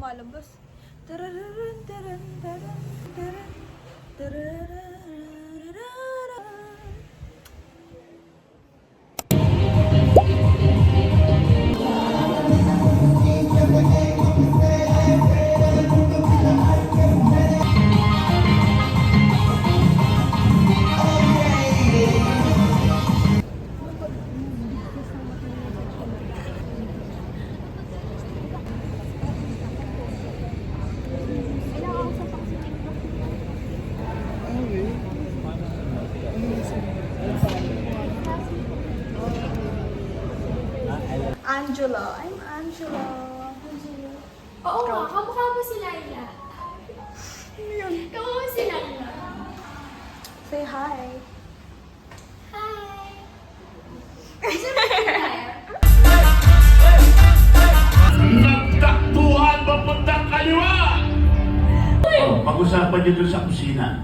lumalabas. Tarararan, taran, taran, taran, tarararan. Angela. I'm Angela. Oo nga, kamukha mo si Laila. Kamukha mo si Laila. Say hi. Hi! Nagtakbuhan papuntang kaliwa! Pag-usapan niyo doon sa kusina.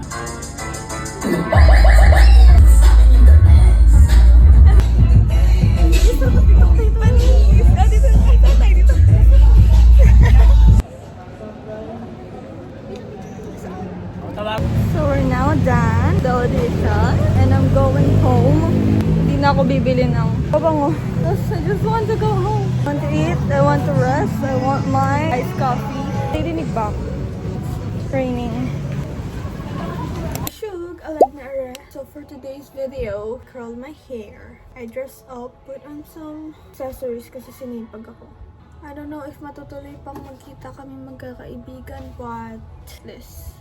So we're now done the audition and I'm going home. Hindi na ako bibili ng pabango. I just want to go home. I want to eat, I want to rest, I want my iced coffee. Narinig ba? It's raining. Shug, I like my rest. So for today's video, curl my hair. I dress up, put on some accessories kasi sinipag ako. I don't know if matutuloy pang magkita kami magkakaibigan, but this.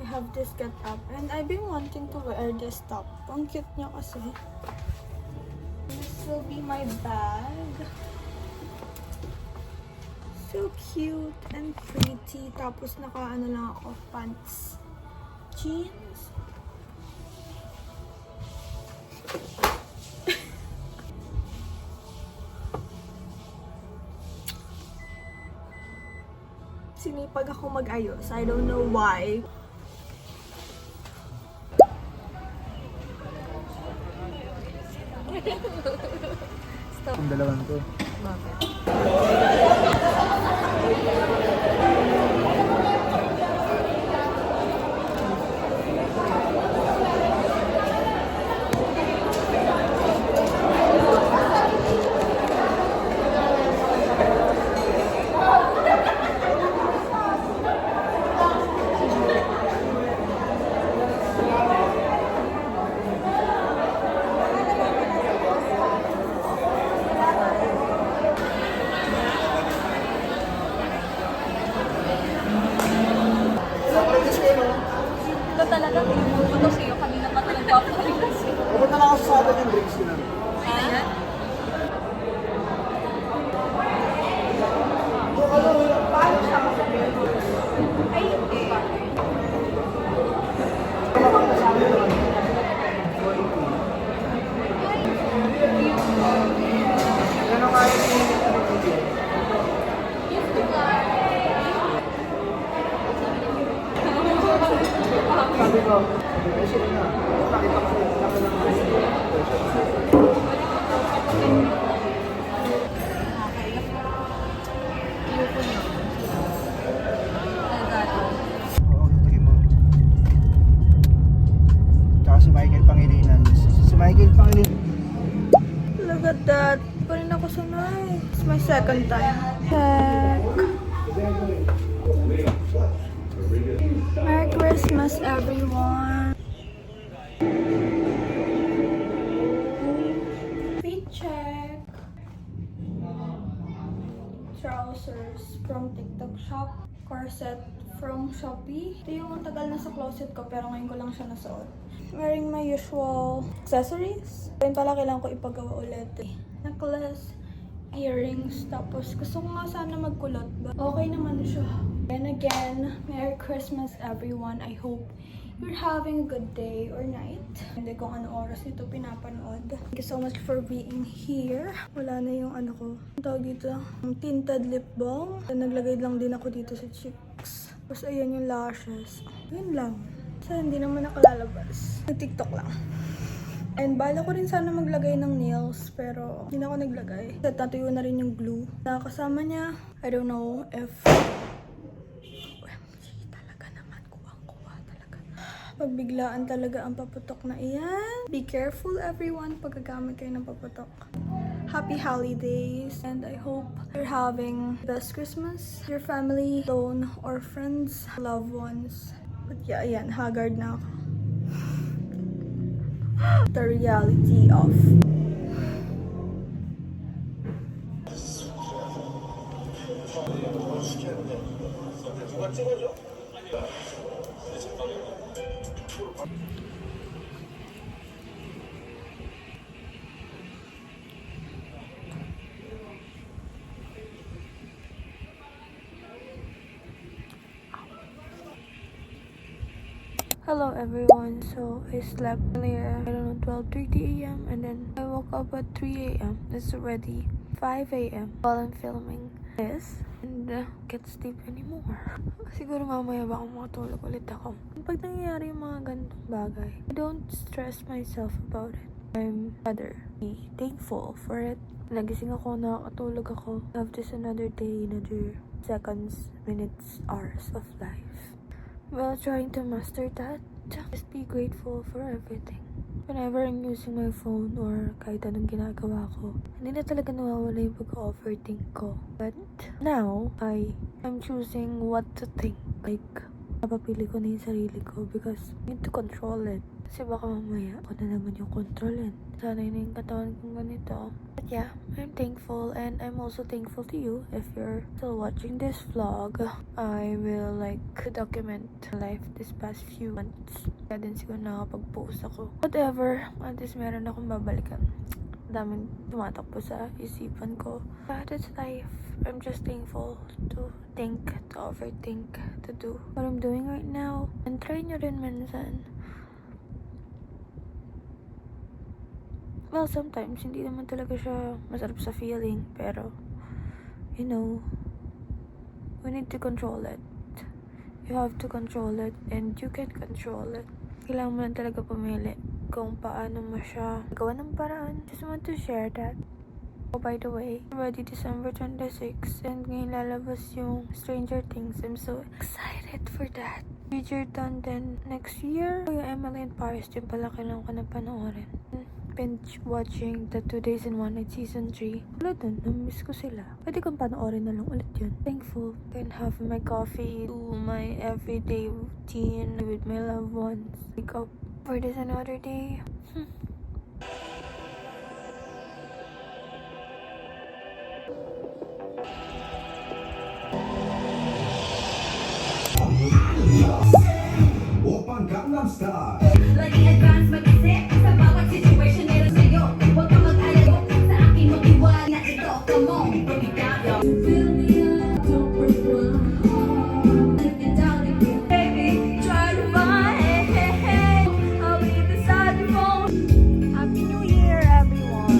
I have this get up and I've been wanting to wear this top. Ang cute niya kasi. This will be my bag. So cute and pretty. Tapos naka-ano lang ako, pants. Jeans. Sinipag ako mag-ayos. I don't know why. Stop. Ang dalawang to. Bakit? Ito talaga, tinutulog ko sa'yo. Kanina pa talaga ako paligas. Pupunta na ako sa atin yung drinks ko na. Ayan. Ay, hindi. Ano nga yung sabi ko, kasi na, nakita ko oo, tingin mo. Tsaka si Michael Pangilinan. Si Michael Pangilinan. Look at that. Pa rin ako sanay. It's my second time. Check. Merry Christmas, everyone. Fit check. Trousers from TikTok shop. Corset from Shopee. Ito yung tagal na sa closet ko pero ngayon ko lang siya nasuot. Wearing my usual accessories. Ayun pala kailangan ko ipagawa ulit eh. Necklace, earrings, tapos gusto ko nga sana magkulot. But okay naman siya. And again, Merry Christmas everyone. I hope you're having a good day or night. Hindi kung ano oras nito pinapanood. Thank you so much for being here. Wala na yung ano ko. Ang tawag dito, yung tinted lip balm. Naglagay lang din ako dito sa cheeks. Tapos ayan yung lashes. Yun lang. So hindi naman nakalalabas. Nag-TikTok lang. And bala ko rin sana maglagay ng nails, pero hindi na ako naglagay. At natuyo na rin yung glue. Nakakasama niya, I don't know if... OMG, talaga naman, kuwang-kuwa talaga. Pagbiglaan talaga ang paputok na iyan. Be careful everyone pag gagamit kayo ng paputok. Happy holidays, and I hope you're having the best Christmas. Your family, alone, or friends, loved ones. But yeah, ayan, haggard na ako. The reality of Hello everyone, so I slept earlier, I don't know, 12:30 a.m. and then I woke up at 3 a.m. It's already 5 a.m. while I'm filming this and can't sleep anymore. Siguro mamaya baka makatulog ulit ako. Pag nangyayari yung mga ganitong bagay, I don't stress myself about it. I'm rather be thankful for it. Nagising ako, nakakatulog ako. I have just another day, another seconds, minutes, hours of life. Well, trying to master that. Just be grateful for everything. Whenever I'm using my phone or kahit anong ginagawa ko, hindi na talaga nawawala yung pag-overthink ko. But now, I'm choosing what to think. Like, napapili ko na yung sarili ko because I need to control it. Kasi baka mamaya, ako na naman yung kontrolin. Sanay na yung katawan kong ganito. But yeah, I'm thankful and I'm also thankful to you if you're still watching this vlog. I will like document my life this past few months. Kaya din siguro nakapag-post ako. Whatever, at least meron akong babalikan. Daming tumatakbo sa isipan ko. That's life. I'm just thankful to think, to overthink, to do what I'm doing right now. And try nyo rin minsan. Well, sometimes, hindi naman talaga siya masarap sa feeling. Pero, you know, we need to control it. You have to control it and you can control it. Kailangan mo lang talaga pumili kung paano mo siya gawa ng paraan. Just want to share that. Oh, by the way, already December 26 and ngayon lalabas yung Stranger Things. I'm so excited for that. Bridgerton then next year. Yung Emily in Paris, yung pala kailangan ko na panoorin. Binge watching the 2 Days and 1 Night Season 3. Wala dun, namiss ko sila. Pwede kong panoorin na lang ulit yun. Thankful. Can have my coffee, do my everyday routine with my loved ones. Wake up for this another day. Opang Gangnam Style. Laging advance mag-isip sa bawat situation meron sa'yo. Huwag kang mag-alayo sa aking mag-iwala na ito. Come on, pagkakayo. Fill me up, don't break my heart. Let me down again. Baby, try to find. I'll be beside your phone. Happy New Year, everyone!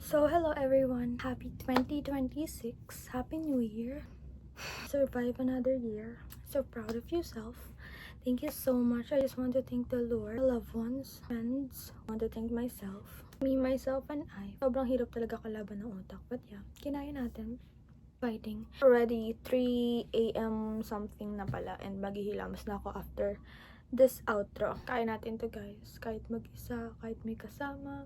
So, hello everyone. Happy 2026. Happy New Year. Survive another year. So proud of yourself. Thank you so much. I just want to thank the Lord, loved ones, friends. I want to thank myself. Me, myself, and I. Sobrang hirap talaga kalaban ng utak. But yeah, kinaya natin. Fighting. Already 3 a.m. something na pala. And maghihilamos na ako after this outro. Kaya natin to guys. Kahit mag-isa, kahit may kasama.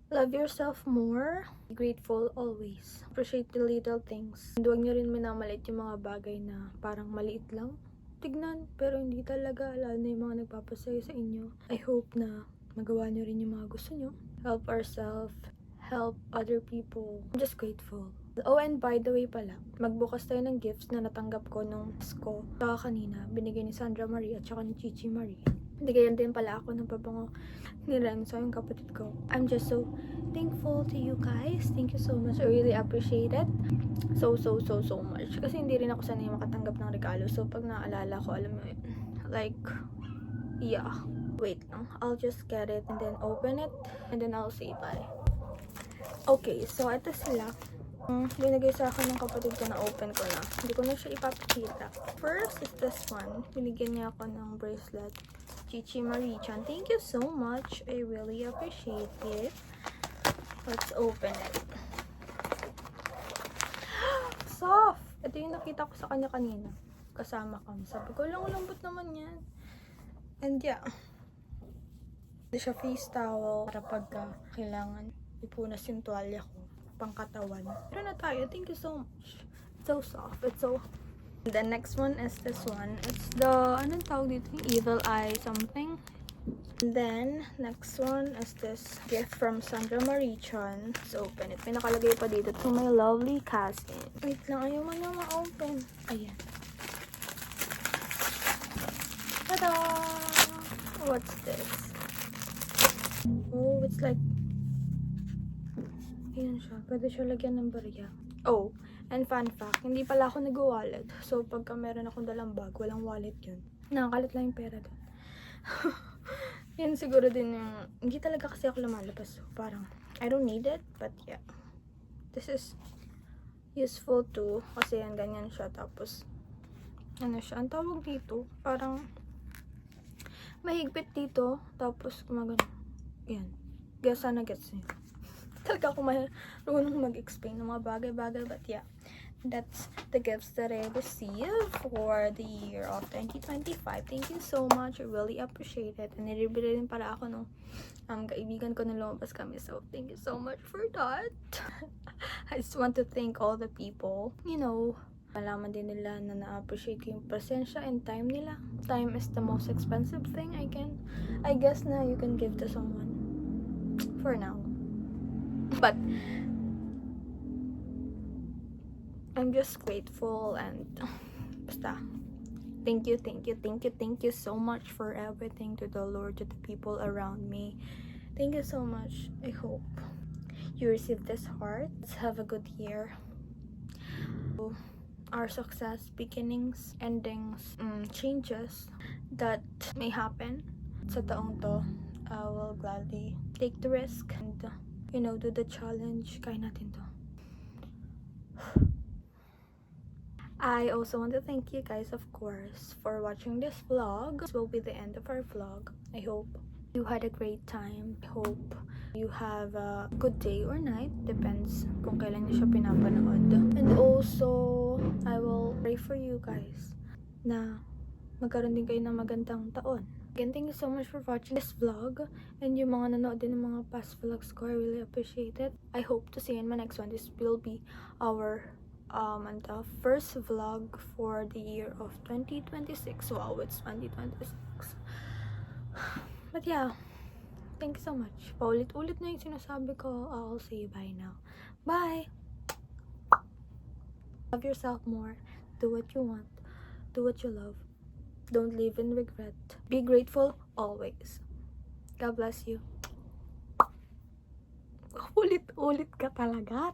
Love yourself more. Be grateful always. Appreciate the little things. And huwag nyo rin minamalit yung mga bagay na parang maliit lang. Tignan, pero hindi talaga. Lalo na yung mga nagpapasaya sa inyo. I hope na magawa nyo rin yung mga gusto nyo. Help ourselves. Help other people. I'm just grateful. Oh, and by the way pala, magbukas tayo ng gifts na natanggap ko nung Pasko. Saka kanina, binigay ni Sandra Marie at saka ni Chichi Marie. Bigyan din pala ako ng pabango ni Renzo, yung kapatid ko. I'm just so thankful to you guys. Thank you so much. I really appreciate it. So much. Kasi hindi rin ako sanay makatanggap ng regalo. So, pag naalala ko, alam mo yun. Like, yeah. Wait lang. I'll just get it and then open it. And then I'll say bye. Okay, so ito sila. Binigay sa akin ng kapatid ko na open ko na. Hindi ko na siya ipapakita. First is this one. Binigyan niya ako ng bracelet. Chichi Marie-chan. Thank you so much. I really appreciate it. Let's open it. Soft! Ito yung nakita ko sa kanya kanina. Kasama kami. Sabi ko, lambot naman yan. And yeah. Ito siya face towel para pagka kailangan ipunas yung tuwalya ko. Pangkatawan. Pero na tayo. Thank you so much. It's so soft. It's so... The next one is this one. It's the, anong tawag dito? Evil Eye something. And then, next one is this gift from Sandra Marie-chan. Let's open it. May nakalagay pa dito to my lovely cousin. Wait lang, ayaw mo na ma-open. Ayan. Tada! What's this? Oh, it's like... Ayan siya. Pwede siya lagyan ng barya. Oh, and fun fact, hindi pala ako nag-wallet. So, pagka meron akong dalang bag, walang wallet yun. Nakakalit lang yung pera doon. Yan siguro din yung, hindi talaga kasi ako lumalabas. So, parang, I don't need it, but yeah. This is useful too. Kasi yan, ganyan siya. Tapos, ano siya, ang tawag dito, parang, mahigpit dito. Tapos, gumagano. Yan. Kaya sana gets niyo. Talaga ako marunong mag-explain ng mga bagay-bagay, but yeah, that's the gifts that I received for the year of 2025. Thank you so much. I really appreciate it. And nilibili rin para ako nung kaibigan ko na lumabas kami. So, thank you so much for that. I just want to thank all the people. You know, malaman din nila na na-appreciate yung presensya and time nila. Time is the most expensive thing I guess na you can give to someone. For now. But I'm just grateful and basta thank you so much for everything, to the Lord, to the people around me. Thank you so much. I hope you receive this heart. Let's have a good year. Our success, beginnings, endings, changes that may happen sa taong to, I will gladly take the risk and do the challenge. Kaya natin to. I also want to thank you guys, of course, for watching this vlog. This will be the end of our vlog. I hope you had a great time. I hope you have a good day or night. Depends kung kailan niyo siya pinapanood. And also, I will pray for you guys na magkaroon din kayo ng magandang taon. Again, thank you so much for watching this vlog. And yung mga nanood din ng mga past vlogs ko, I really appreciate it. I hope to see you in my next one. This will be our first vlog for the year of 2026. Wow, it's 2026. But yeah, thank you so much. Paulit-ulit na yung sinasabi ko. I'll say bye now. Bye! Love yourself more. Do what you want. Do what you love. Don't live in regret. Be grateful always. God bless you. Ulit-ulit ka talaga.